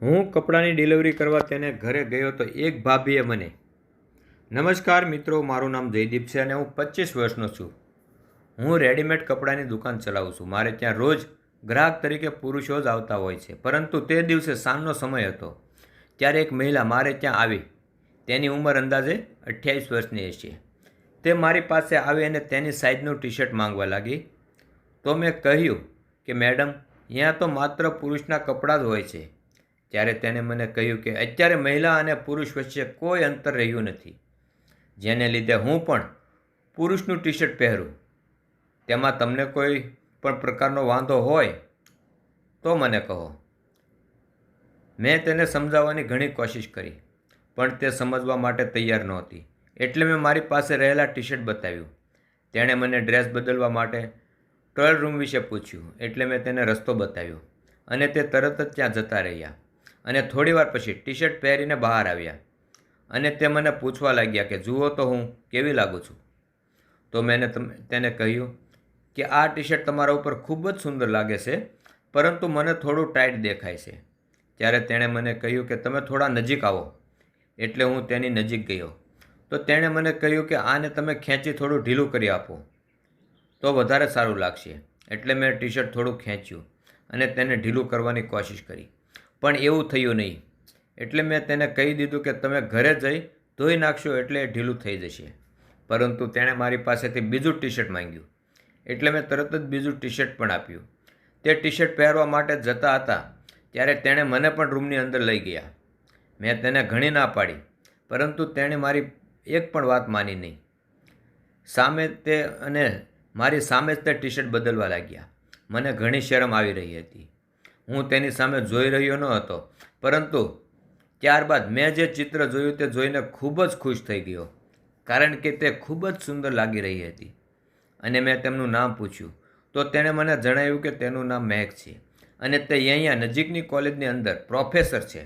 હું કપડાની ડિલિવરી કરવા તેને ઘરે ગયો તો એક ભાભીએ મને, નમસ્કાર મિત્રો, મારું નામ જયદીપ છે અને હું 25 વર્ષનો છું. હું રેડીમેડ કપડાની દુકાન ચલાવું છું. મારે ત્યાં રોજ ગ્રાહક તરીકે પુરુષો જ આવતા હોય છે. પરંતુ તે દિવસે સાંજનો સમય હતો ત્યારે એક મહિલા મારે ત્યાં આવી. તેની ઉંમર અંદાજે 28 વર્ષની હશે. તે મારી પાસે આવી અને તેની સાઇઝનું ટી શર્ટ માંગવા લાગી. તો મેં કહ્યું કે મેડમ, અહીંયા તો માત્ર પુરુષના કપડાં જ હોય છે. ત્યારે તેણે મને કહ્યું કે અત્યારે મહિલા અને પુરુષ વચ્ચે કોઈ અંતર રહ્યું નથી, જેને લીધે હું પણ પુરુષનું ટી શર્ટ પહેરું. તેમાં તમને કોઈ પણ પ્રકારનો વાંધો હોય તો મને કહો. મેં તેને સમજાવવાની ઘણી કોશિશ કરી, પણ તે સમજવા માટે તૈયાર નહોતી. એટલે મેં મારી પાસે રહેલા ટી શર્ટ બતાવ્યું. તેણે મને ડ્રેસ બદલવા માટે ટોયલ રૂમ વિશે પૂછ્યું. એટલે મેં તેને રસ્તો બતાવ્યો અને તે તરત જ ત્યાં જતા રહ્યા. અને થોડીવાર પછી ટી શર્ટ પહેરીને બહાર આવ્યા અને તે મને પૂછવા લાગ્યા કે જુઓ તો હું કેવી લાગુ છું. તો મેં તેને કહ્યું કે આ ટી શર્ટ તમારા ઉપર ખૂબ જ સુંદર લાગે છે, પરંતુ મને થોડું ટાઈટ દેખાય છે. ત્યારે તેણે મને કહ્યું કે તમે થોડા નજીક આવો. એટલે હું તેની નજીક ગયો. તો તેણે મને કહ્યું કે આને તમે ખેંચી થોડું ઢીલું કરી આપો તો વધારે સારું લાગશે. એટલે મેં ટી શર્ટ થોડું ખેંચ્યું અને તેને ઢીલું કરવાની કોશિશ કરી, પણ એવું થયું નહીં. એટલે મેં તેને કહી દીધું કે તમે ઘરે જઈ ધોઈ નાખશો એટલે એ ઢીલું થઈ જશે. પરંતુ તેણે મારી પાસેથી બીજું ટી શર્ટ માંગ્યું. એટલે મેં તરત જ બીજું ટી શર્ટ પણ આપ્યું. તે ટી શર્ટ પહેરવા માટે જતા હતા ત્યારે તેણે મને પણ રૂમની અંદર લઈ ગયા. મેં તેને ઘણી ના પાડી, પરંતુ તેણે મારી એક પણ વાત માની નહીં. મારી સામે જ તે ટી શર્ટ બદલવા લાગ્યા. મને ઘણી શરમ આવી રહી હતી. હું તેની સામે જોઈ રહ્યો ન હતો, પરંતુ ત્યારબાદ મેં જે ચિત્ર જોયું તે જોઈને ખૂબ જ ખુશ થઈ ગયો, કારણ કે તે ખૂબ જ સુંદર લાગી રહી હતી. અને મેં તેમનું નામ પૂછ્યું તો તેણે મને જણાવ્યું કે તેનું નામ મહેક છે અને તે અહીંયા નજીકની કોલેજની અંદર પ્રોફેસર છે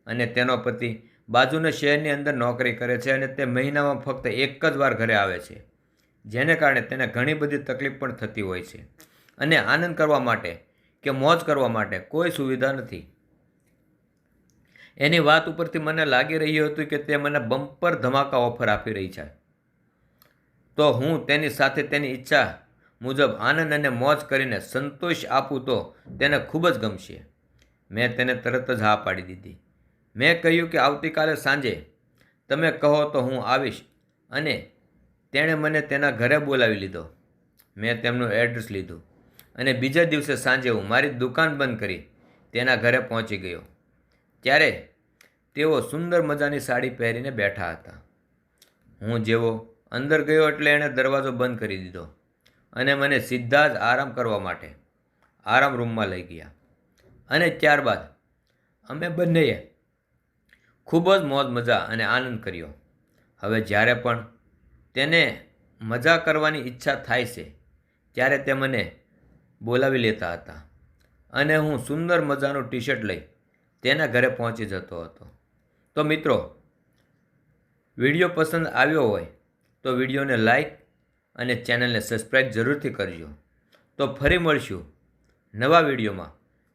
અને તેનો પતિ બાજુના શહેરની અંદર નોકરી કરે છે અને તે મહિનામાં ફક્ત એક જ વાર ઘરે આવે છે, જેને કારણે તેને ઘણી બધી તકલીફ પણ થતી હોય છે અને આનંદ કરવા માટે કે મોજ કરવા માટે કોઈ સુવિધા નથી. એની વાત ઉપરથી મને લાગી રહ્યું હતું કે તે મને બમ્પર ધમાકા ઓફર આપી રહી છે. તો હું તેની સાથે તેની ઈચ્છા મુજબ આનંદ અને મોજ કરીને સંતોષ આપું તો તેને ખૂબ જ ગમશે. મેં તેને તરત જ હા પાડી દીધી. મેં કહ્યું કે આવતીકાલે સાંજે તમે કહો તો હું આવીશ અને તેણે મને તેના ઘરે બોલાવી લીધો. મેં તેમનું એડ્રેસ લીધું અને બીજા દિવસે સાંજે હું મારી દુકાન બંધ કરી તેના ઘરે પહોંચી ગયો. ત્યારે તેઓ સુંદર મજાની સાડી પહેરીને બેઠા હતા. હું જેવો અંદર ગયો એટલે એણે દરવાજો બંધ કરી દીધો અને મને સીધા જ આરામ કરવા માટે આરામ રૂમમાં લઈ ગયા. અને ત્યારબાદ અમે બંનેએ ખૂબ જ મોજ મજા અને આનંદ કર્યો. હવે જ્યારે પણ તેને મજા કરવાની ઈચ્છા થાય છે ત્યારે તે મને બોલાવી લેતા હતા અને હું સુંદર મજાનું ટી શર્ટ લઈ તેના ઘરે પહોંચી જતો હતો. તો મિત્રો, વિડીયો પસંદ આવ્યો હોય તો વિડીયોને લાઈક અને ચેનલને સબસ્ક્રાઈબ જરૂરથી કરજો. તો ફરી મળશું નવા વિડીયોમાં.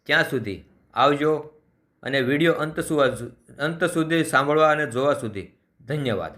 ત્યાં સુધી આવજો અને વિડીયો અંત સુધી સાંભળવા અને જોવા સુધી ધન્યવાદ.